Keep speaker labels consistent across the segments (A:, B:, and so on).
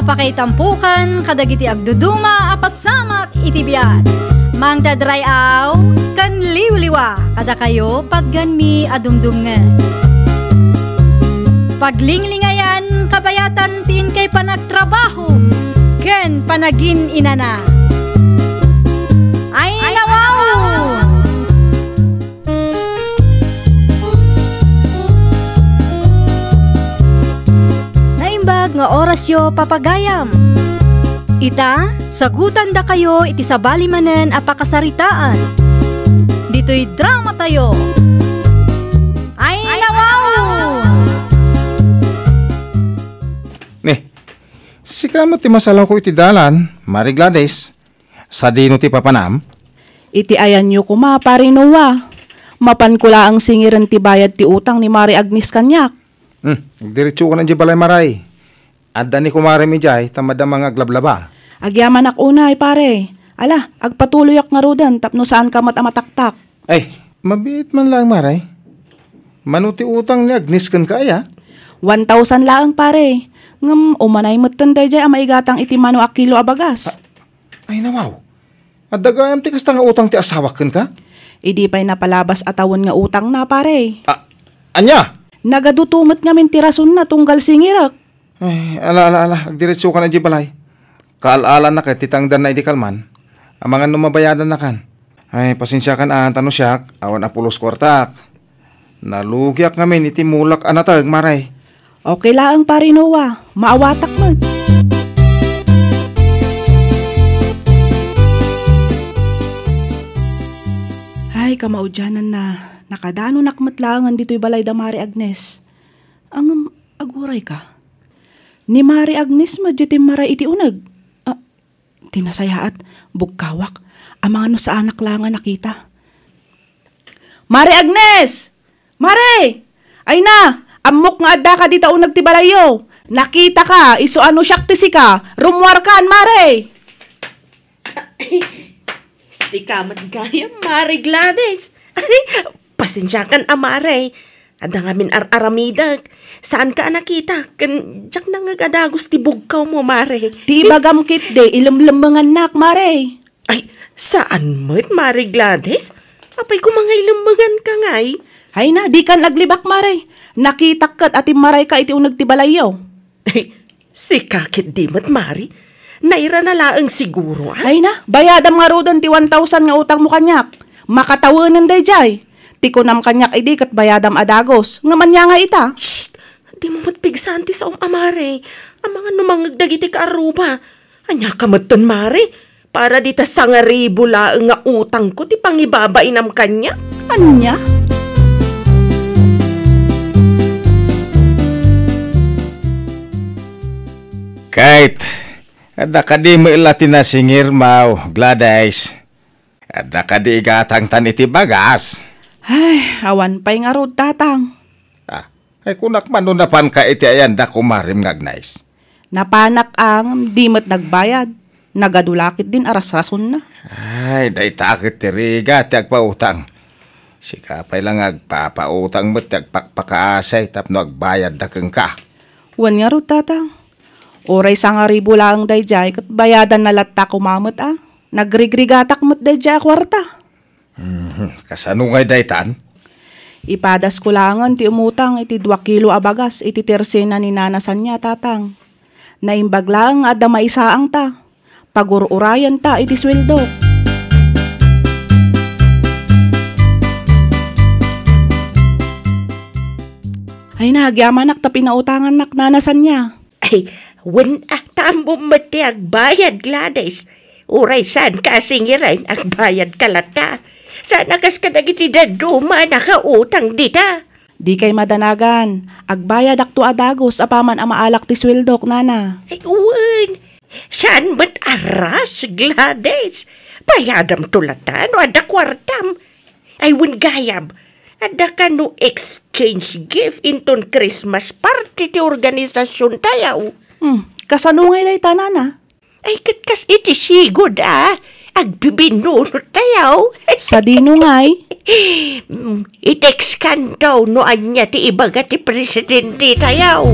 A: pakaitampukan kadagiti agduduma apasamak iti biag. Mangdadrayaw kan liwliwa kada kayo patganmi adumdumngan. Paglinglingayan kabayatan tin kay panagtrabaho ken panagin inana. Ay nawaw! Naimbag nga oras yo papagayam. Ita, sagutan da kayo iti sabali manen apakasaritaan. Dito'y drama tayo. Ay nawaw!
B: Sika mo ti masalaw ko iti dalan, Mari Gladys. Sa dino ti papanam?
C: Iti ayan nyo kuma, pari Noah. Mapan ko ang singiran ti bayad ti utang ni Mari Agnes kanyak.
B: Diretso ko na di balay maray. Adda ni kumari mi jay, tamad ang mga glablaba.
C: Agyaman ak unay, pare. Ala, agpatuloy ak nga rudan, tapno saan ka matamataktak.
B: Ay, mabit man lang maray. Manuti utang ni Agnes kan kaya?
C: 1,000 lang, pare. Ngam, umanay matanday jay ang maigatang iti mano a kilo abagas.
B: Ay nawaw. At dagayam ti kasta nga utang ti asawak kan ka?
C: Idi pa'y napalabas atawon nga utang na, pare.
B: Anya?
C: Nagadutumot nga min tirason na tunggal singirak.
B: Ay, ala, agdiretso ka na di balay. Kaalalan na kay titangdan na idi kalman. Ang mga numabayadan na kan. Ay, pasensya kan tano siyak, awan apulos kwartak. Nalugyak ngamin iti mulak anatag, maray.
C: Okay lang, pare Noah. Maawatak mo. Ay, kamaudyanan na. Nakadano nakmatlangan dito'y balay da Mari Agnes. Ang aguray ka. Ni Mari Agnes madyatim maray iti unag. Tinasayaat, bugkawak. Amang ano sa anak lang nakita. Mari Agnes! Mari! Ay na! Amok nga adda ka dita unag ti balayo. Nakita ka, iso ano syaktisi ka. Rumwar kan, Mare.
D: Si kamat gaya, Mari Gladys. Pasensya kan, Mare. Adda ngamin aramidag. Saan ka nakita? Kan, jak na nga gadagos ti bugkaw mo, Mare.
C: Ti bagam kit de, ilamlambangan nak, Mare.
D: Ay, saan mo't, Mari Gladys? Apay ko mga ilambangan ka ngay.
C: Ay na, di kan naglibak, Mare. Nakita kat ati maray ka iti unag ti balayaw.
D: Ay, si kakit di mo't, Mari. Naira na laang siguro,
C: Ay na, bayadam nga rodan ti 1,000 nga utang mo kanyak. Makatawanan day jay. Ti kunam kanyak idi kat bayadam adagos. Ngaman niya nga ita.
D: Shh! Di mo matpigsanti sa Mare. Ang mga numangag dagiti ka aruba. Anya ka matan, Mare. Para dita sa nga ribo laang nga utang ko ti pangibabainam kanya.
C: Anya?
B: Kahit, ada ka di mo ilati na singir mau, Gladys. Ada ka di igatang tan iti bagas.
C: Ay, awan pa'y nga rod tatang.
B: Ay kunak manunapan ka iti ayan da kumarim ngagnais.
C: Napanak ang di mo't nagbayad. Nagadulakit din aras-rason na.
B: Ay, day takit ti riga ti agpautang. Sikapay lang agpapautang mo't ti agpakpakaasay tapno agbayad da keng ka.
C: Wan nga rod tatang. Oray sa nga ribo lang day jay, kat bayadan na latta kumamot Nagrigrigatak mo't day jay kwarta.
B: Kasano ngay daytan?
C: Ipadas ko langan ti umutang iti 2 kilo abagas iti tersena ni nanasan niya tatang. Naimbag lang adda maisaang ta. Pagururayan ta iti sweldo. Ay nagyamanak ta pinautangan nak nanasan niya.
D: Ay, wen tambo mati agbayad, Gladys. Uray saan ka singiran agbayad kalata. Sana kas ka nagiti daduma nakautang dita.
C: Di kay madanagan. Agbayad akto adagos apaman ang maalak ti sweldok, nana.
D: Ay, uwan. Saan ba't aras, Gladys? Bayadam tulatan o ada kwartam. Ay, wen gayab. Ada ka no exchange gift inton Christmas party ti organisasyon tayaw.
C: Kasanungay day tanana.
D: Ay, katkas iti sigod agbibinunot tayaw.
C: Sa dinungay.
D: I-text kan daw no anya ti ibaga ti presidente tayaw.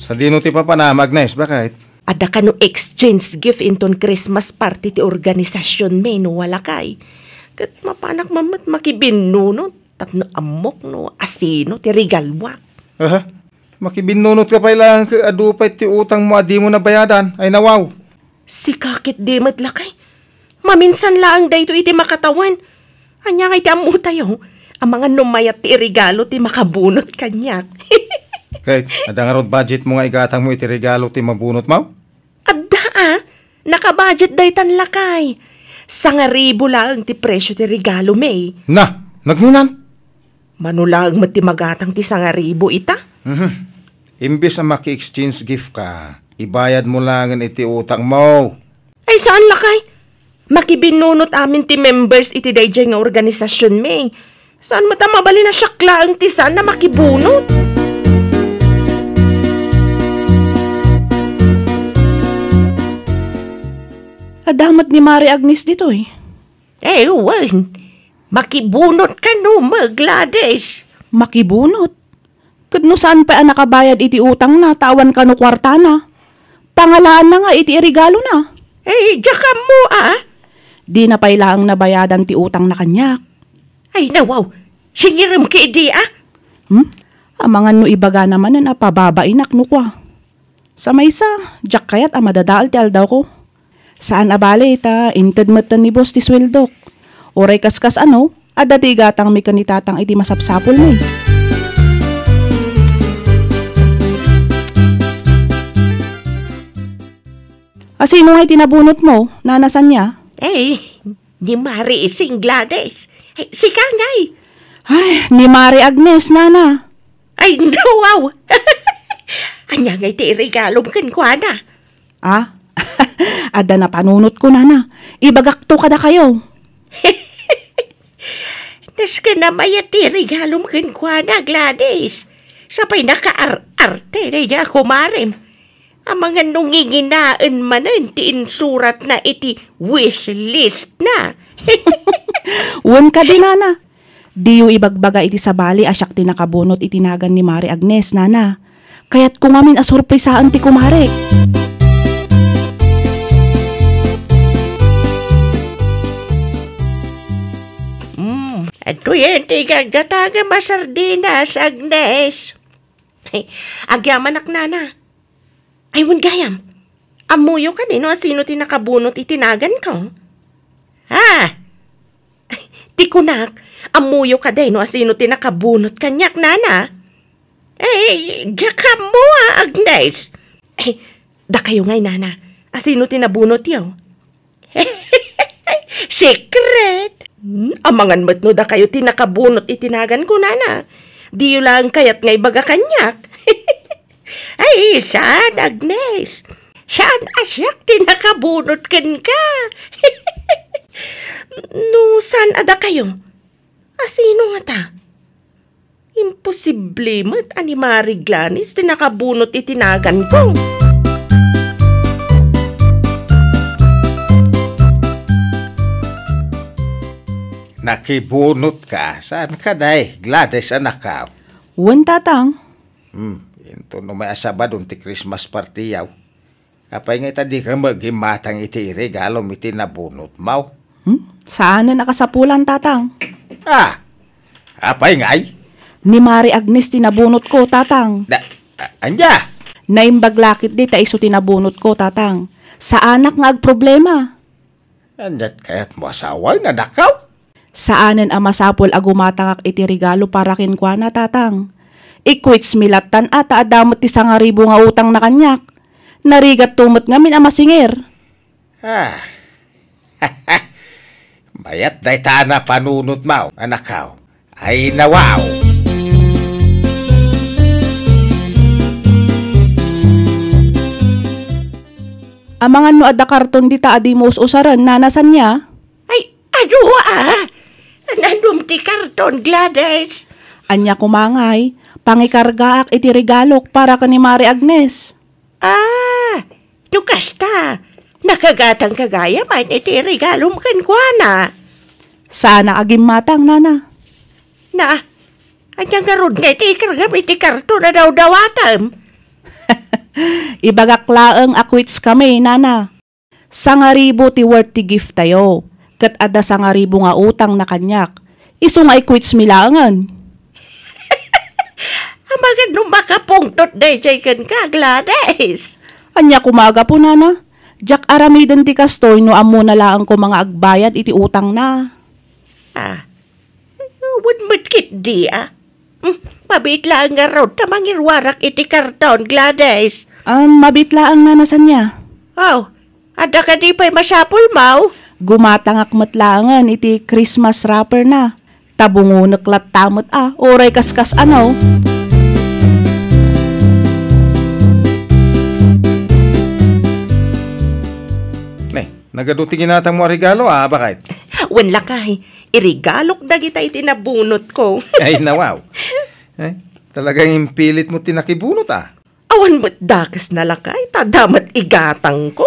B: Sa dino ti papanam, Agnes, bakit?
D: Ada ka no exchange gift inton Christmas party ti organisasyon me no wala kay. Kat mapanak mamat makibinno no tapno amok no asino ti regalwa.
B: Aha, makibinunot ka pa ilang adupay ti utang mo adi mo na bayadan. Ay nawaw.
D: Si kakit di matlakay. Maminsan lang dayto iti makatawan. Anya nga iti amu tayo. Ang mga numayat ti regalo ti makabunot kanyak.
B: Kay, adangarod budget mo nga igatang mo iti regalo ti mabunot mo?
D: Adda nakabudget daytan lakay. 1,000 lang ti presyo ti regalo may.
B: Na, nagninan.
D: Manulang matimagatang ti 1,000 ita.
B: Imbis na maki-exchange gift ka, ibayad mo lang iti utang mo.
D: Ay saan lakay? Makibinunot amin ti members iti dayjay nga organisasyon may. Saan matamabali na syakla ang ti saan na makibunot?
C: Adamat ni Mari Agnes dito eh.
D: Ewan, makibunot ka no, Gladys.
C: Makibunot. Kadno saan pa ang nakabayad iti utang na, tawan ka no kwarta na. Pangalaan na nga iti regalo na.
D: Diyaka mo
C: Di na pailaang nabayadan ti utang na kanyak.
D: Ay nawaw, singirim ka idi
C: Amangan no ibaga naman na pababainak no kwa. Sa maysa, jak kayat madadaal ti aldaw ko. Saan abali ita, inted matan ni boss ti sweldok. Oray kaskas adati gatang may kanitatang iti masapsapol mo. Sino nga itinabunot mo? Nanasan niya?
D: Ni Mari ising Gladys. Si Kangay.
C: Ay, ni Mari Agnes, nana.
D: Ay, no, wow. Anya nga iti regalo kan kwa na.
C: Ada na panunot ko, nana. Ibagakto kada kayo.
D: Tas ka na mayati regalo kan kwa na, Gladys. Sapay naka-arte na niya kumarim. Ang mga nunginginaan manan ti insurat na iti wish list na.
C: Wan ka din, nana. Diyo ibagbaga iti sabali asyak ti nakabunot itinagan ni Mari Agnes, nana. Kaya't kung amin asurpresaan ti kumare.
D: Ato yan ti gagataga masardinas, Agnes. Agyaman nana. Ay, gayam. Amuyo ka din, no? Sino ti nakabunot itinagan ko? Ti kunak, amuyo ka din, no? Sino ti nakabunot kanyak, nana? Diyaka mo, Agnes. Da kayo ngay, nana. Sino ti nabunot yaw? Secret. Amangan mo't no, da kayo ti nakabunot itinagan ko, nana. Di lang kayat ngay baga kanyak. Ay, saan, Agnes? Saan asyak tinakabunot kan ka? No, saan ada kayo? Sino nga ta? Imposible mo't ani Mari Glanis tinakabunot itinagan ko.
B: Nakibunot ka? Saan ka day? Gladys anak ka?
C: Wan tatang.
B: Ito no may asabadon ti Christmas party yaw. Apay nga ita di ka maghimatang iti regalo iti nabunot mau.
C: Saan na nakasapulan tatang?
B: Apay ngay?
C: Ni Mari Agnes tinabunot ko, tatang.
B: Anya?
C: Naimbaglakit di ta iso tinabunot ko, tatang. Sa anak nga agproblema.
B: Andiat kaya't mo asaway na dakaw?
C: Saanen ang masapol agumatangak iti regalo para kinkwa na, tatang. Ikwits milatan ata adamot ti 1,000 nga utang na kanyak. Narigat tumot ngamin ang masingir.
B: Mayat day na panunot mau, anakaw. Ay nawaw.
C: Amangan no adda karton di ta adi mo usaran, nanasan niya?
D: Ay, Nandum ti karton, Gladys.
C: Anya kumangay, pangikargaak iti regalok para ka ni Mari Agnes.
D: Nukasta. Nakagatang kagaya man iti regalo mo kankwana.
C: Sana agimmatang, nana.
D: Anya nga rod nga iti kargam iti karton na daw dawatam.
C: Ibagaklaang akwits kami, nana. 1,000 ti worth ti gift tayo. Kat ada 1,000 nga utang na kanyak. Iso nga ikwits milangan.
D: Amagad nung makapungtot day jay kan ka, Gladys.
C: Anya kumaga po, nana. Jak aramidan ti kastoy no amo na lang ko mga agbayad iti utang na.
D: Wudmut kit di mabit lang nga raw tamangirwarak iti karton, Gladys.
C: Mabitla ang nanasan niya.
D: Oh, ada ka di pa'y masyapol, Mau?
C: Gumatangak matlangan iti Christmas wrapper na. Tabungunak lat tamot oray kaskas ano.
B: Nagadutingin natang mo regalo bakit?
D: Wan lakay, irigalok na kita itinabunot ko.
B: Ay nawaw. Talagang impilit mo tinakibunot
D: Awan mo't dakas na lakay, tadamat igatang ko.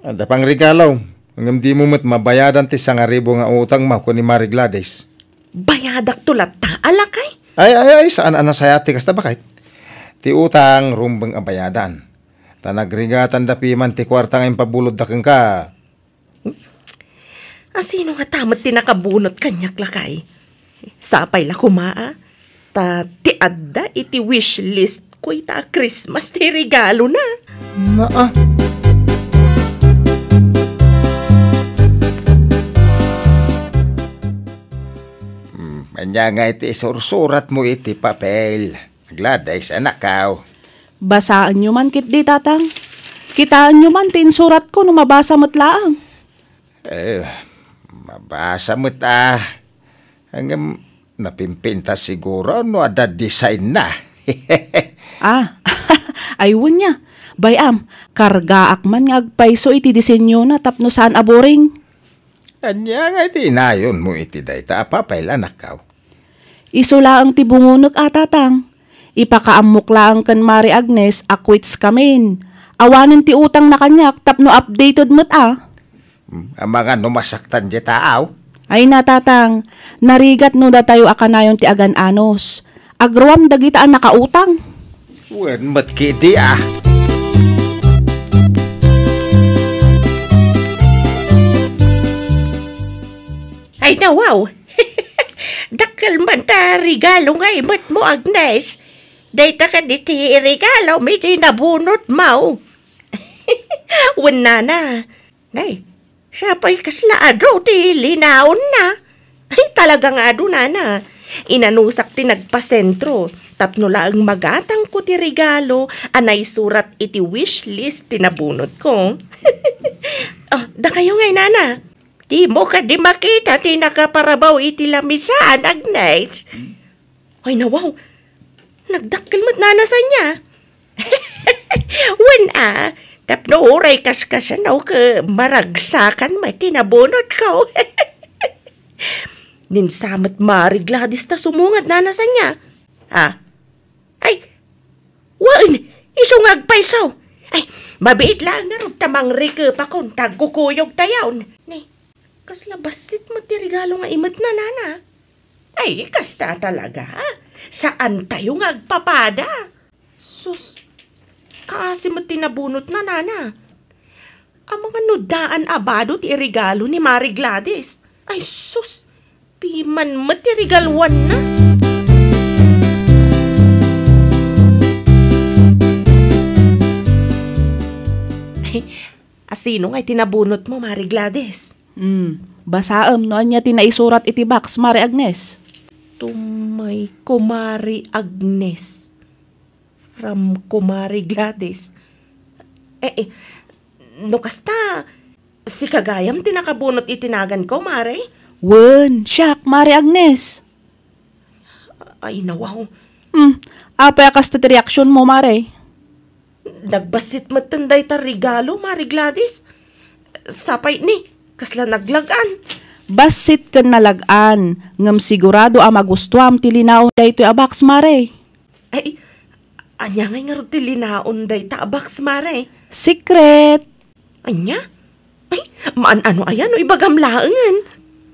B: Ada pang regalo. Hanggang di mo mo't mabayadan ti 1,000 nga utang mo ko ni Mari Gladys.
D: Bayadak tulat alakay?
B: Ay, saan anasayati kasta bakit? Ti utang rumbang abayadan. Tanagrigatan da piman ti kwartang impabulod da kang ka.
D: Sino nga tamat tinakabunot kanyak lakay? Sapay la kumaa. Ti adda iti wish list ko ita Christmas ti regalo na.
B: Manya nga iti sursurat mo iti papel. Gladys anak kao.
C: Basaan nyo man kit di, tatang. Kitaan nyo man tinsurat ko no mabasa mo't laang.
B: Mabasa mo't hanggang napimpinta siguro no ada design na.
C: Ayun niya. Bayam, kargaak man nga agpaiso iti disenyo na tapno saan aboring.
B: Anya nga iti inayon mo iti dayta papel anak kao.
C: Isula ang tibungunok tatang. Ipakaamok lang kan Mari Agnes, akwits kamin. Awanan ti utang na kanyak, tapno updated mo't
B: Ang mga numasaktan di taaw.
C: Ay natatang, narigat no da tayo akanayon ti agan anos. Agruam dagita ang nakautang.
B: Wen mat kiti
D: Ay nawaw. Dakal man ta regalo nga imat mo, Agnes. Dayta ka di ti regalo, may tinabunot, Mau. Wan na. Nay, siya pa'y kasla ado ti linaon na. Ay talagang ado na. Inanusak ti nagpasentro. Tapno lang magatang ko ti regalo, anay surat iti wish list tinabunot ko. Da kayo ngay, nana. Di mo ka di makita ti nakaparabaw iti lamisaan, Agnes. Ay nawaw, nagdakkel mo't nanasan niya. Wen tapno oray kaskasan ka maragsakan may tinabunot ko. Ninsamat Mari Gladys ta sumungad nanasan niya. Ay, wan, isungag paisaw. Ay, mabiit lang nga rin tamang rike pa kung tagkukuyog tayaw. Nay, kaslabasit mo ti regalo nga imat na, nana. Ay, kasta talaga. Saan tayo nga agpapada? Sus, kaasi mo tinabunot na, nana. Ang mga nudaan abado ti regalo ni Mari Gladys. Ay, sus, piman mo ti regalwan na. Asino nga'y tinabunot mo, Mari Gladys?
C: Basaam no anya tinaisurat iti box, Mari Agnes.
D: Tumay ko, Mari Agnes. Ram ko, Mari Gladys. No kasta, si Kagayam tinakabunot itinagan ko, Mari?
C: Wen, siyak, Mari Agnes.
D: Ay, nawaw.
C: Apa kasta ti reaksyon mo, Mari?
D: Nagbasit matanday ta regalo, Mari Gladys. Sapay ni, kasla naglagan.
C: Basit kan nalagaan, ngam sigurado magustuam ti linaon daytoy abaks, Mari.
D: Ay, anya ngay nga rin ti linaon day ta abaks, Mari.
C: Secret.
D: Anya? Ay, ano ayan o ibagamlaangan.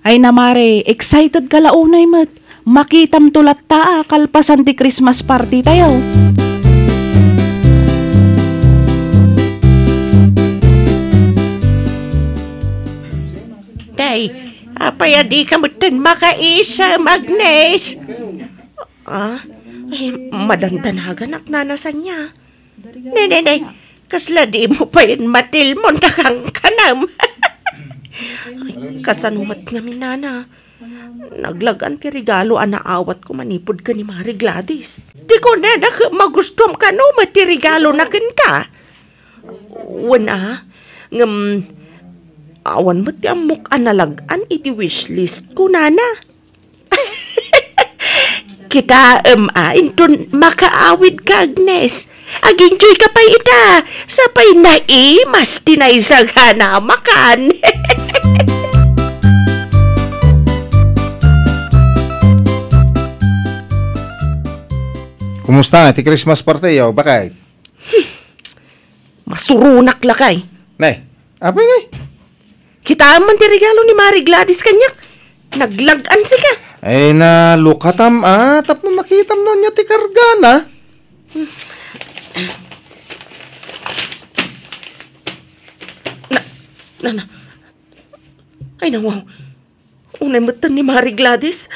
C: Ay na, Mari, excited ka launay mat. Makitam tulat kalpasan ti Christmas party tayo.
D: Sapaya di ka mutan makaisa, Agnes. Ay, madandanagan ak nanasan niya. Nay, kasla di mo pa yun matil mo nakang kanam. Ay, kasanumat nga minana. Naglagan ti regalo anaawat ko manipod ka ni Mari Gladys. Di ko na magustom ka no mati regalo na ka. Wana, awan mo ti amok analagan iti wishlist ko nana. Kita intun makaawid ka, Agnes. Ag-enjoy ka pa ita. Sapay mas tinaisagana makan.
B: Kumusta iti Christmas party yaw? Bakit?
D: Masurunak lakay.
B: Nay, apa ngay?
D: Kita man ti regalo ni Mari Gladys kanyak. Naglagan si ka.
B: Ay na lukatam tapno makitam no niya ti kargana.
D: Na. Ay na wow. Unay matan ni Mari Gladys.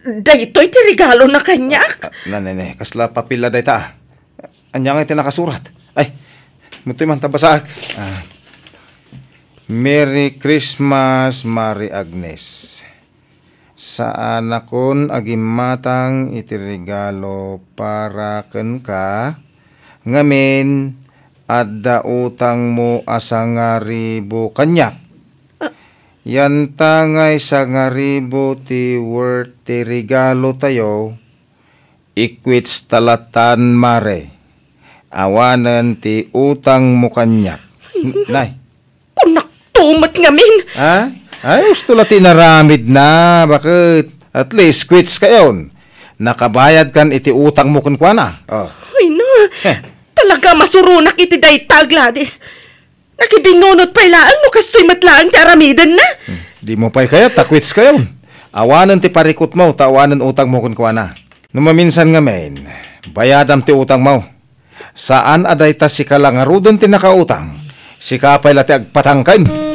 D: Daytoy ti regalo na kanyak.
B: Nene, kasla papila dayta. Anya nga iti nakasurat. Ay, mutoy man tabasaak. Merry Christmas, Mari Agnes. Saan akon agimatang iti regalo para ken ka ngamin adda utang mo asa nga ribo kanyak. Yan tangay sa nga ribo ti worth ti regalo tayo ikwits talatan mare. Awanan ti utang mo kanyak. Nay.
D: Kunak tumat ngamin.
B: Ay, gusto la tinaramid na. Bakit? At least, quits kayon. Nakabayad kan iti utang mo kun kwa na. Oh.
D: Ay na. Talaga masurunak iti dayta, Gladys. Nakibingunot pa ilaan mo kastoy matlaan ti aramidan na.
B: Di mo pa'y kaya, quits kayon. Awanan ti parikot mo, tawanan utang mo kun kwa na. Numaminsan nga men, bayadam ti utang mo. Saan aday ta si kalangarudon ti nakautang? Si kapay lati agpatangkan.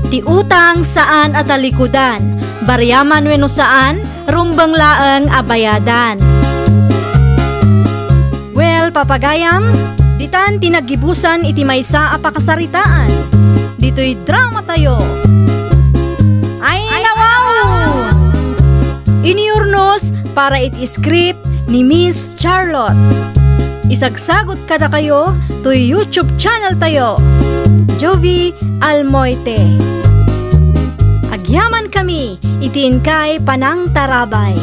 A: Ti utang saan at alikudan, baryaman wenno saan, rumbang laeng abayadan. Well, papagayam, ditan tinagibusan iti maysa a pakasaritaan. Dito'y drama tayo. Ay nawaw! Iniurnos para iti script ni Miss Charlotte. Isagsagot kada kayo to YouTube channel tayo. Jovi Almoite. Agyaman kami, itiin kay Panang Tarabay.